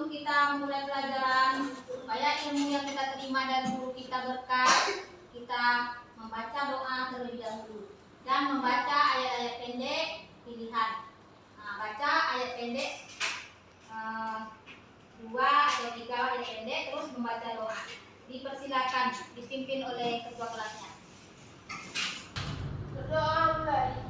sebelum kita mulai pelajaran supaya ilmu yang kita terima dari guru kita berkah, kita membaca doa terlebih dahulu dan membaca ayat-ayat pendek pilihan. Nah, baca ayat pendek 2 atau 3 ayat pendek, terus membaca doa. Dipersilakan, dipimpin oleh ketua kelasnya. Berdoa mulai.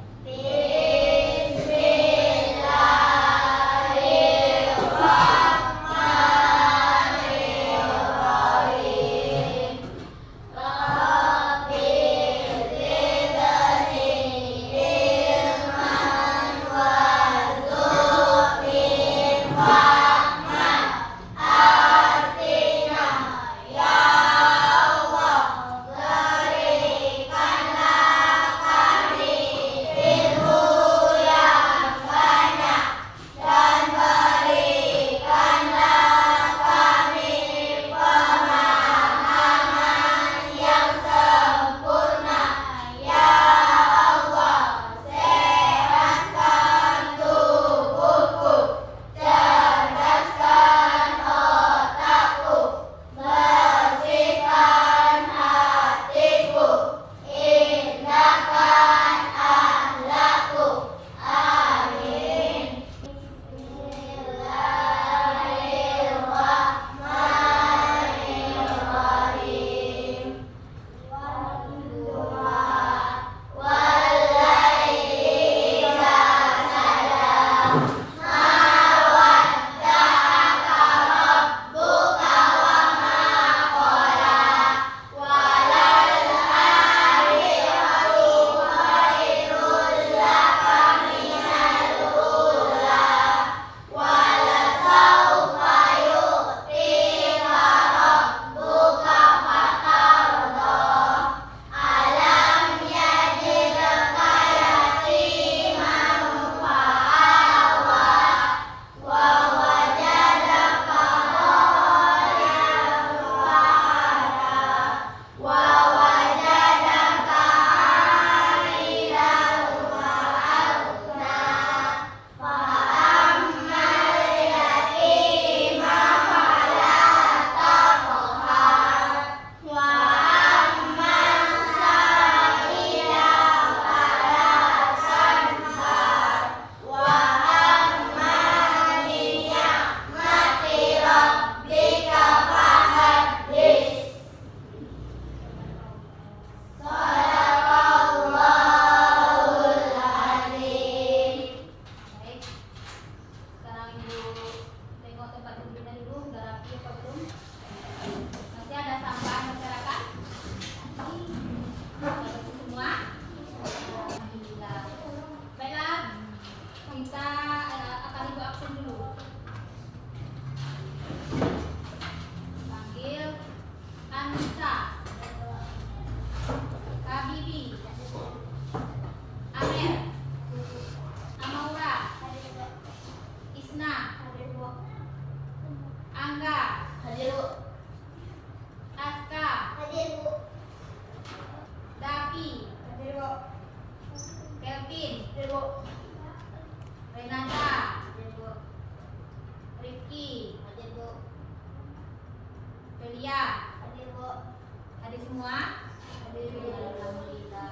Hadir semua? Hadir. Alhamdulillah.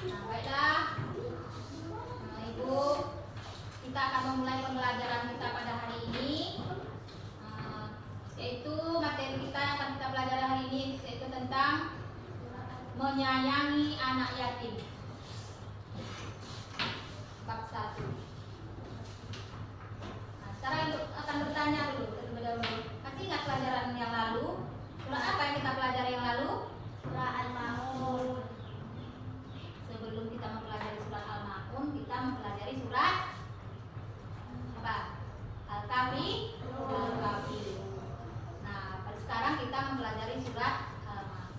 Nah, baiklah. Ibu, kita akan memulai pembelajaran kita pada hari ini, yaitu materi kita yang akan kita pelajari hari ini yaitu tentang menyayangi anak yatim. Bab 1. Nah, sekarang ibu akan bertanya dulu terlebih dahulu. Masih ingat pelajaran yang lalu? Surat apa yang kita pelajari yang lalu? Surat Al-Ma'un. Sebelum kita mempelajari surat Al-Ma'un, kita mempelajari surat apa? Al-Kahfi. Al-Kahfi. Nah, pada sekarang kita mempelajari surat Al-Ma'un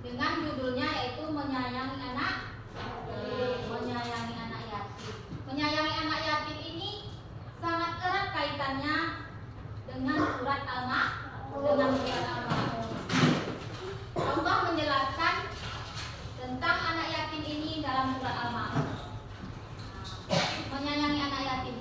dengan judulnya yaitu menyayangi anak yatim. Menyayangi anak yatim ini sangat erat kaitannya dengan surat Al-Ma'un. Allah menjelaskan tentang anak yatim ini dalam surat Al-Ma'un. Menyayangi anak yatim.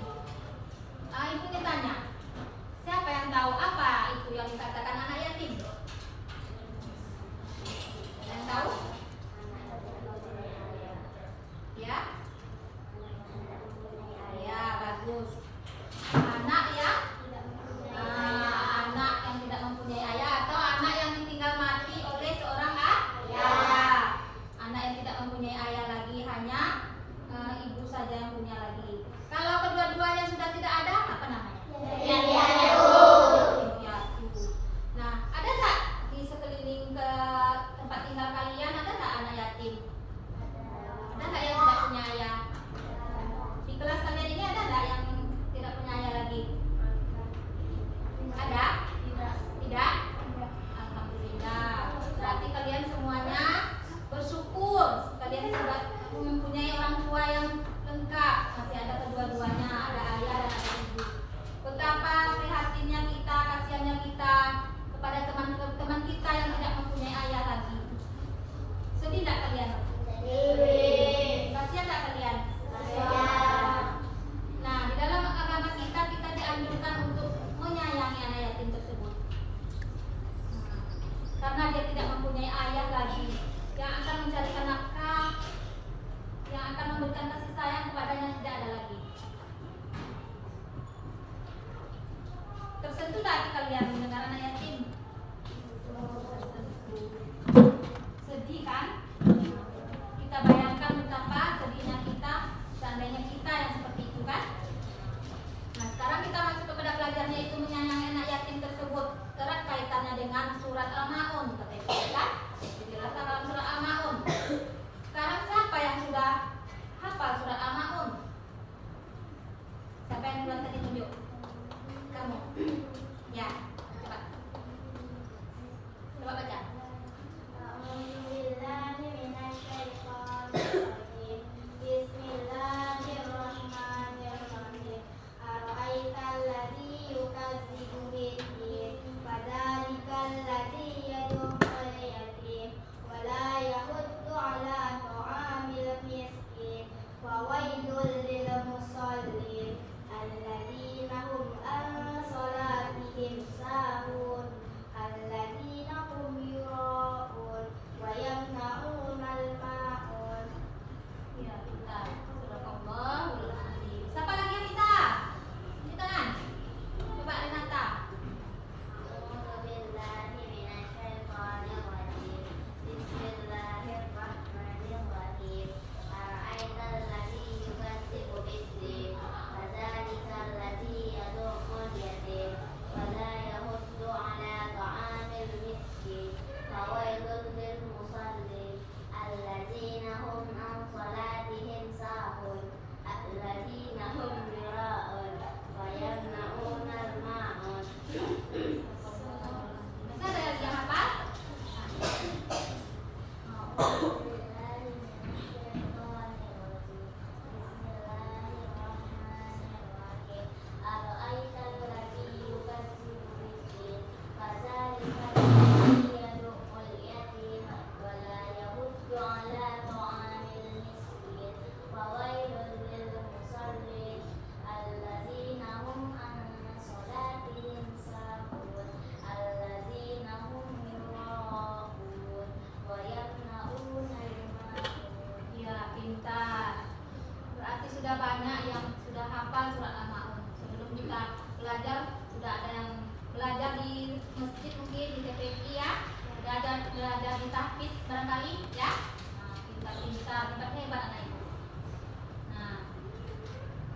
Tersentuh tak hati kalian mendengar anak yatim? Sedih kan? Kita bayangkan betapa sedihnya kita seandainya kita yang seperti itu kan? Nah sekarang kita masuk kepada pelajarnya, itu menyayangi anak yatim tersebut. Erat kaitannya dengan surat Al-Ma'un, kata itu kan? Dijelaskan dalam surat Al-Ma'un. Sekarang siapa yang sudah hafal surat Al-Ma'un? Siapa yang duluan tadi tunjuk? Kamu. Ya, coba. Coba baca. Sudah banyak yang sudah hafal surat Al-Ma'un. Sebelum kita belajar, sudah ada yang belajar di masjid mungkin, di TPI ya. Sudah ada belajar di tahfiz barangkali ya. Nah, pintar-pintar, hebat anak itu. Nah,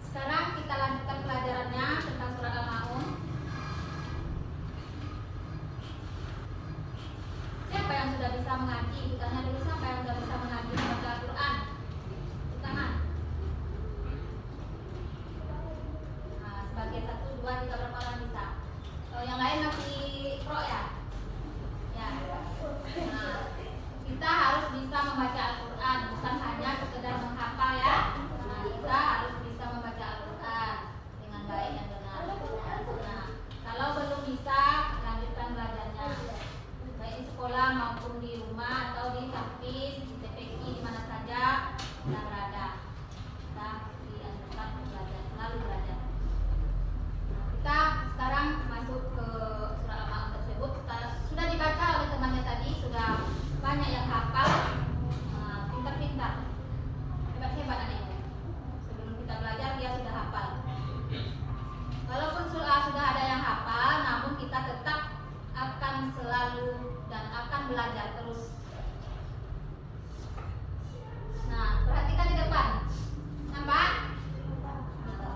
sekarang kita lanjutkan pelajarannya tentang surat Al-Ma'un. Siapa yang sudah bisa mengaji? Tanya dulu, siapa yang sudah bisa mengaji membaca Al-Quran? Tangan. Sebagai 1, 2, 3 berapa orang bisa? Yang lain masih pro ya? Ya. Nah, kita harus bisa membaca Al-Quran, bukan hanya sekedar menghafal ya. Nah, kita harus bisa membaca Al-Quran dengan baik dan benar. Nah, kalau belum bisa, lanjutkan belajarnya. Baik di sekolah maupun di rumah atau di tahfiz, di TPI, di mana saja kita berada. Kita dianjurkan belajar, selalu belajar. Kita sekarang masuk ke surat Al-Ma'un tersebut. Sudah dibaca oleh temannya tadi, sudah banyak yang hafal. Pintar-pintar, hebat-hebat anak ini. Sebelum kita belajar dia sudah hafal. Walaupun sudah ada yang hafal, namun kita tetap akan selalu dan akan belajar terus. Nah, perhatikan di depan. Nampak?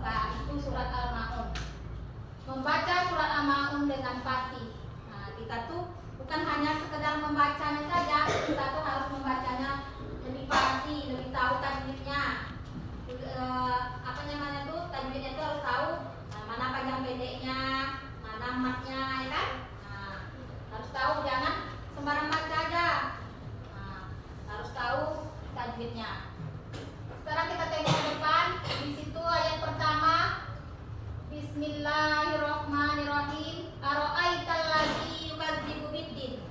Nah, itu surat Al-Ma'un. Membaca surat Al-Ma'un dengan fasih. Nah, kita tuh bukan hanya sekedar membacanya saja, kita tuh harus membacanya lebih fasih, lebih tahu tajwidnya. Apa namanya tuh? Tajwidnya tuh harus tahu mana panjang pendeknya, mana matnya, ya kan? Nah, harus tahu, jangan sembarang baca aja. Nah, harus tahu tajwidnya. Sekarang kita tengok ke depan. Di situ ayat pertama, Bismillahirrahmanirrahim. Ara'aital ladzi yukadzibu biddin.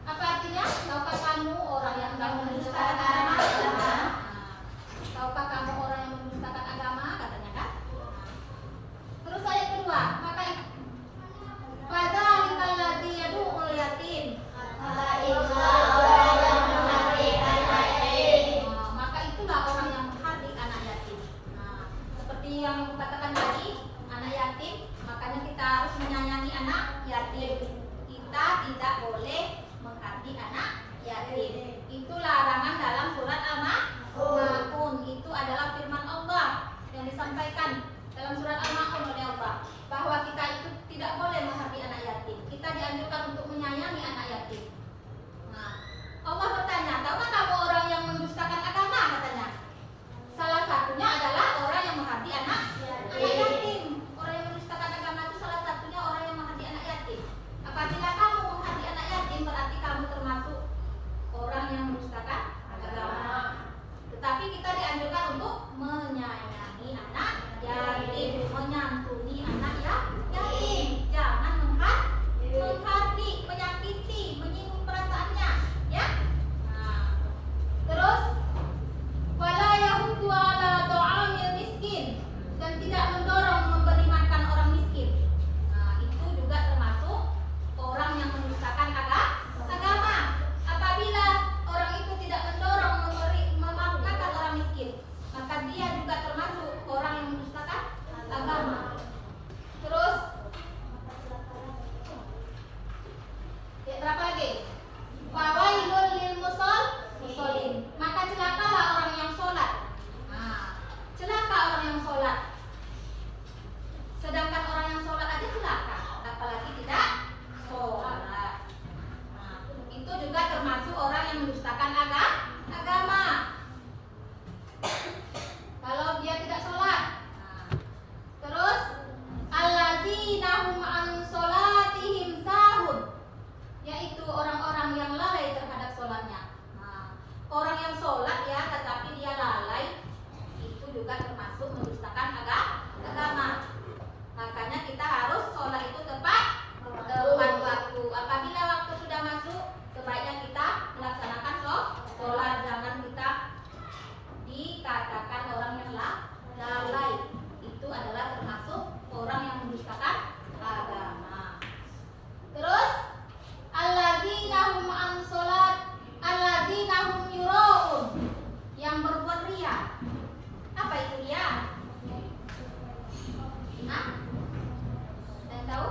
Apa artinya? Tahukah kamu orang yang mendustakan agama? Tahukah kamu orang yang mendustakan agama? Katanya kan? Terus ayat kedua, maka fadzalikal ladzi yad'ul yatim. Maka itulah orang yang menghardik anak yatim. Nah, seperti yang katakan tadi, anak yatim, makanya kita harus menyayangi anak yatim. Kita tidak boleh menghardi anak yatim. Itu larangan dalam surat Al-Ma'un. Itu adalah firman Allah yang disampaikan dalam surat Al-Ma'un oleh Allah, bahwa kita itu tidak boleh menghardi anak yatim. Kita dianjurkan untuk menyayangi anak yatim. Nah, Allah bertanya, tahukah kamu orang yang mendustakan agama? Katanya. Salah satunya adalah orang yang menghardi anak yatim. Orang yang mendustakan agama itu salah satunya orang yang menghardi anak yatim. Apabila kamu menghardi anak yatim, berarti kamu termasuk orang yang mendustakan agama. Tetapi kita dianjurkan untuk menyayangi anak yatim, menyantuni anak yatim. Jangan menghardi, menyakiti, menyinggung perasaannya, ya. Nah, terus wala yahuddu ala ta'amil miskin, dan tidak mendorong memberi makan orang miskin. Nah, itu juga termasuk orang yang mendustakan agama. Apabila orang itu tidak mendorong makan orang miskin, maka dia juga termasuk orang yang mendustakan agama. Terus berapa lagi? Fawailul lil musallin. Maka celakalah orang yang sholat. Nah, celaka orang yang sholat. Sedangkan orang yang sholat aja celaka, apalagi tidak sholat. Nah, itu juga termasuk orang yang mendustakan agama. Kalau dia tidak sholat. Nah, terus allazina hum an sholatihim sahun, yaitu orang-orang yang lalai terhadap sholatnya. Nah, orang yang sholat ya tetapi dia lalai, itu juga termasuk mendustakan agama. Makanya kita harus sholat itu tepat waktu. Apabila waktu sudah masuk, sebaiknya kita melaksanakan sholat. Jangan kita dikatakan orang yang lalai. Itu adalah termasuk orang yang mendustakan agama. Terus allazina hum an sholat, allazina hum yura'un, yang berbuat riya. Apa itu riya? Hah? Ada yang tahu?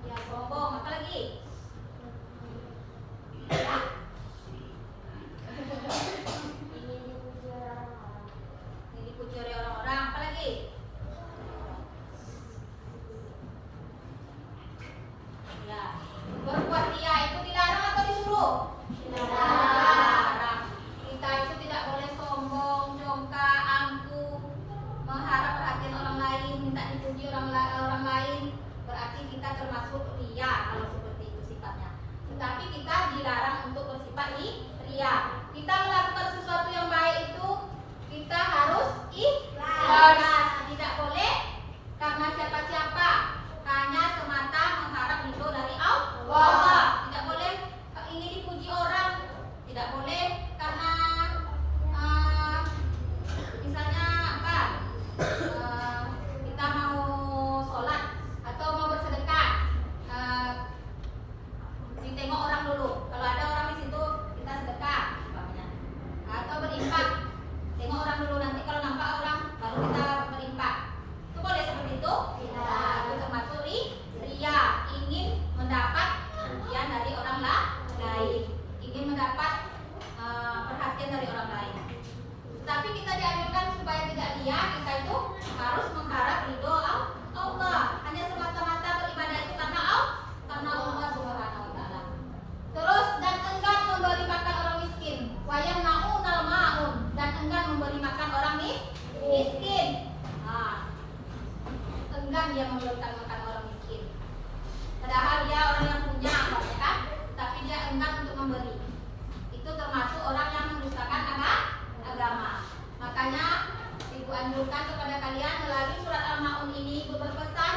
Ya, sombong. Apa lagi? Ya? Ini dipuji oleh orang-orang. Apa lagi? Ya, berbuat riya itu dilarang atau disuruh? Dilarang. Kita itu tidak boleh sombong, jongkak, angkuh, mengharap perhatian orang lain, minta dipuji orang lain. Berarti kita termasuk riya kalau seperti itu sifatnya. Tetapi kita dilarang untuk bersifat riya. Kita melakukan sesuatu yang baik itu kita harus ikhlas. Tidak boleh karena siapa-siapa, hanya semata mengharap ridho dari Allah. Tidak boleh ingin dipuji orang. Tidak boleh karena misalnya apa, kita mau sholat atau mau bersedekah, ditengok orang dulu. Kalau ada orang di situ kita sedekah, umpamanya. Atau berinfak, tengok orang dulu, nanti kalau nampak orang baru kita berinfak. Itu boleh seperti itu? Nah, itu termasuk riya, ingin mendapat pujian dari orang lain, ingin mendapat perhatian dari orang lain. Tetapi kita dianjurkan supaya tidak riya, kita itu harus mengharap ridho Allah. Hanya semata-mata beribadah itu karena Allah Subhanahu wa taala. Terus dan enggan memberi makan orang miskin. Wayang naunal ma'un, dan enggan memberi makan orang miskin. Nah, enggan dia memberikan makan orang miskin. Padahal dia orang yang punya, ya kan? Tapi dia enggan untuk memberi. Itu termasuk orang yang mendustakan agama. Makanya Ibu anjurkan kepada kalian melalui surat Al-Ma'un ini, Ibu berpesan,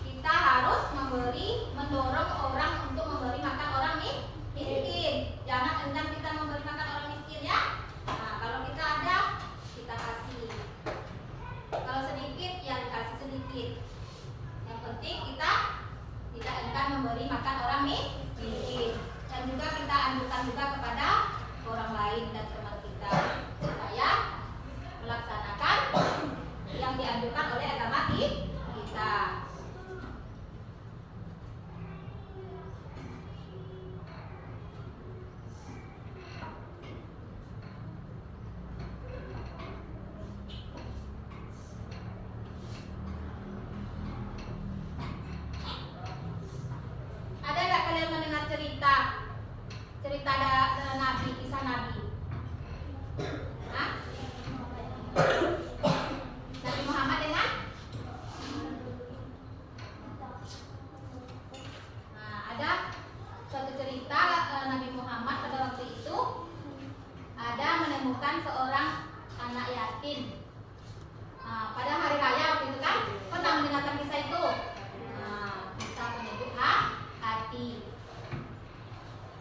kita harus mendorong orang untuk memberi makan orang miskin. Jangan enggan kita memberi makan orang miskin, ya. Nah, kalau kita ada, kita kasih. Kalau sedikit, ya dikasih sedikit. Yang penting kita tidak enggan memberi makan orang miskin. Dan juga kita anjurkan juga kepada orang lain dan teman kita supaya melaksanakan yang dianjurkan kisah Nabi? Hah? Nabi Muhammad dengan? Nah, ada suatu cerita Nabi Muhammad pada waktu itu ada menemukan seorang anak yatim. Nah, pada hari raya waktu itu kan, pernah mendengarkan kisah itu? Nah, kisah penyebut hati.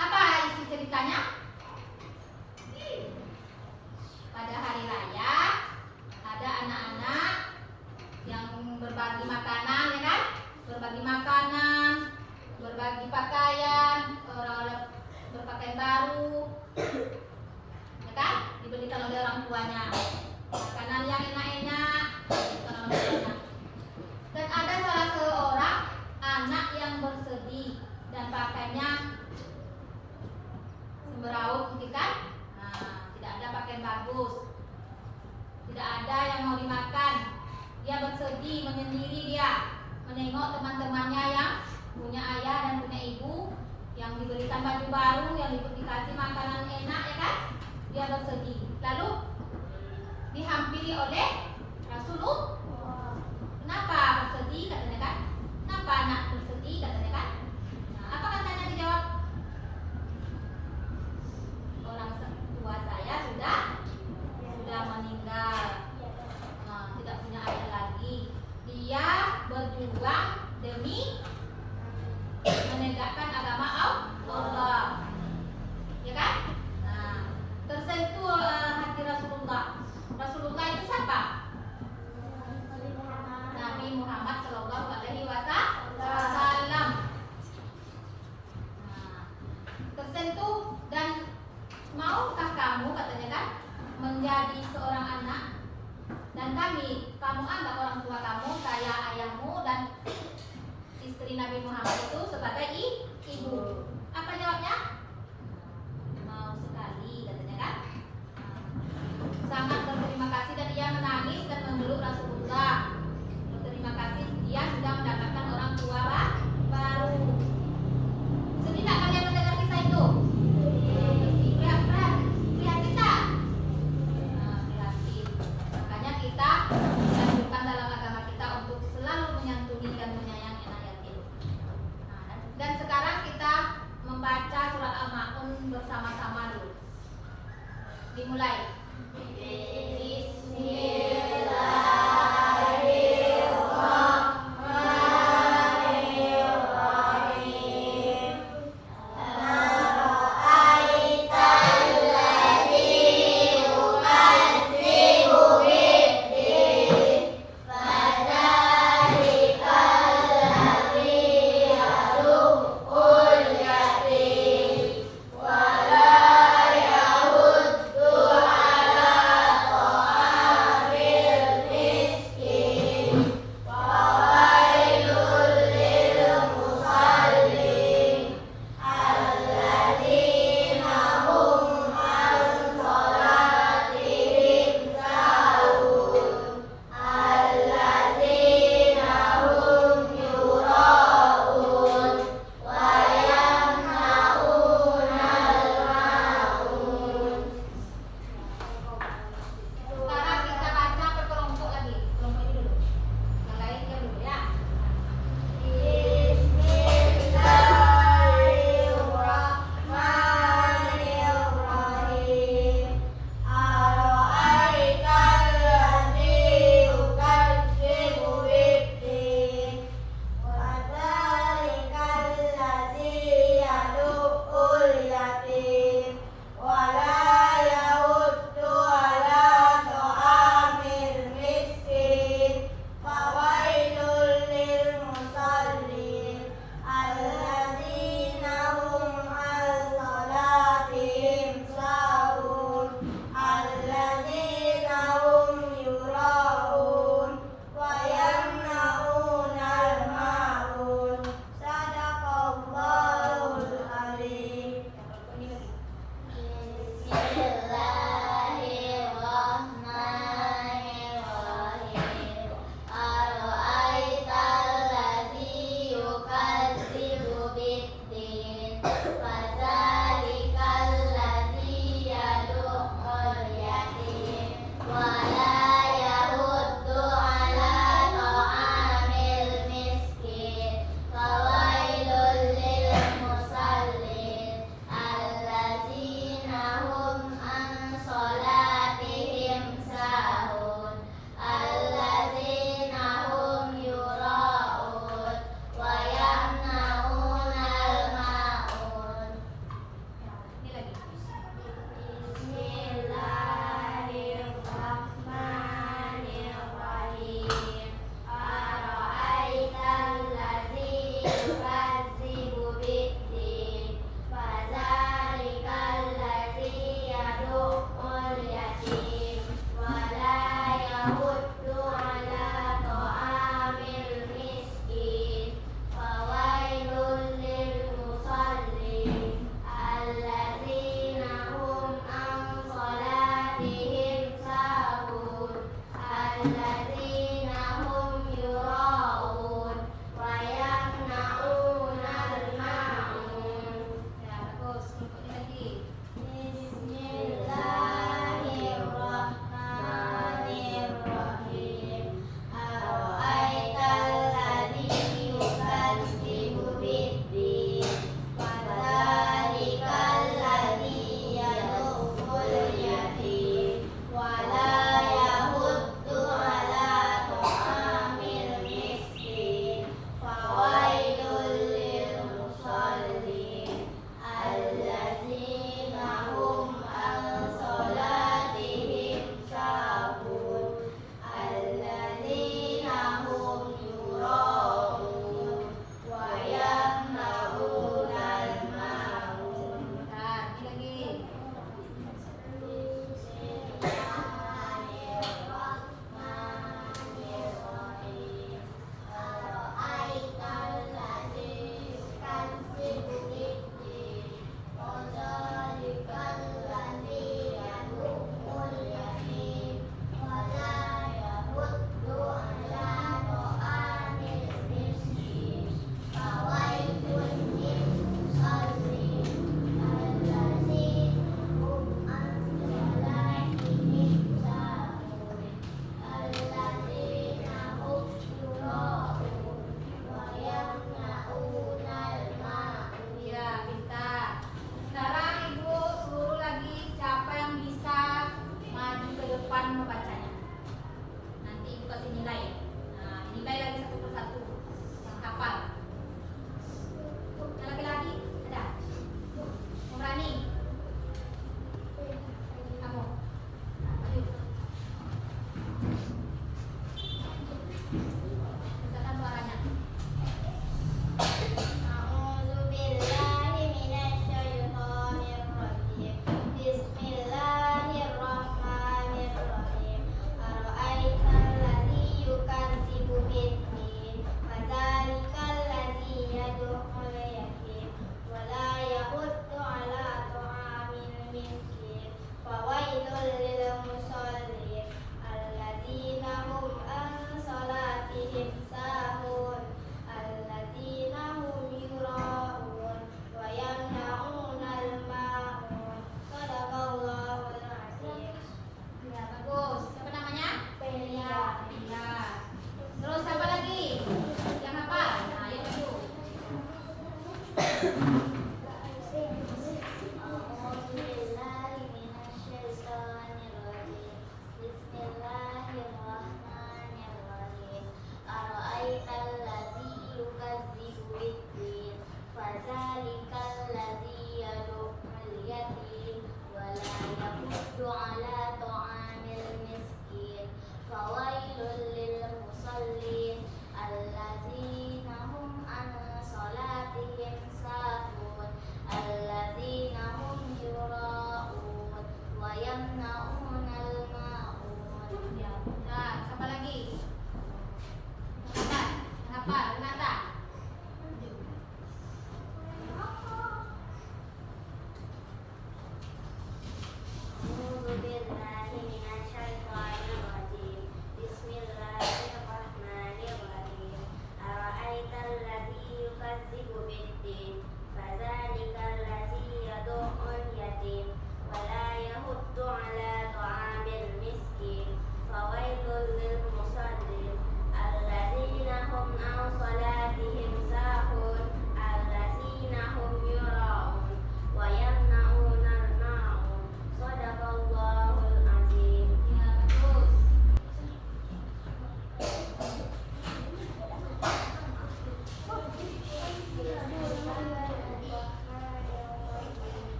Apa isi ceritanya? Pada hari raya ada anak-anak yang berbagi makanan, ya kan? Berbagi makanan, berbagi pakaian, orang-orang berpakaian baru, ya kan? Diberikan oleh orang tuanya makanan yang enak-enak, diberikan oleh orang tuanya. Dan ada salah seorang anak yang bersedih dan pakaiannya sembraut, mungkin kan? Nah, tidak ada pakaian bagus, tidak ada yang mau dimakan. Dia bersedih, menyendiri dia, menengok teman-temannya yang punya ayah dan punya ibu, yang diberikan baju baru, yang dikasih makanan enak, ya kan? Dia bersedih. Lalu dihampiri oleh Rasulullah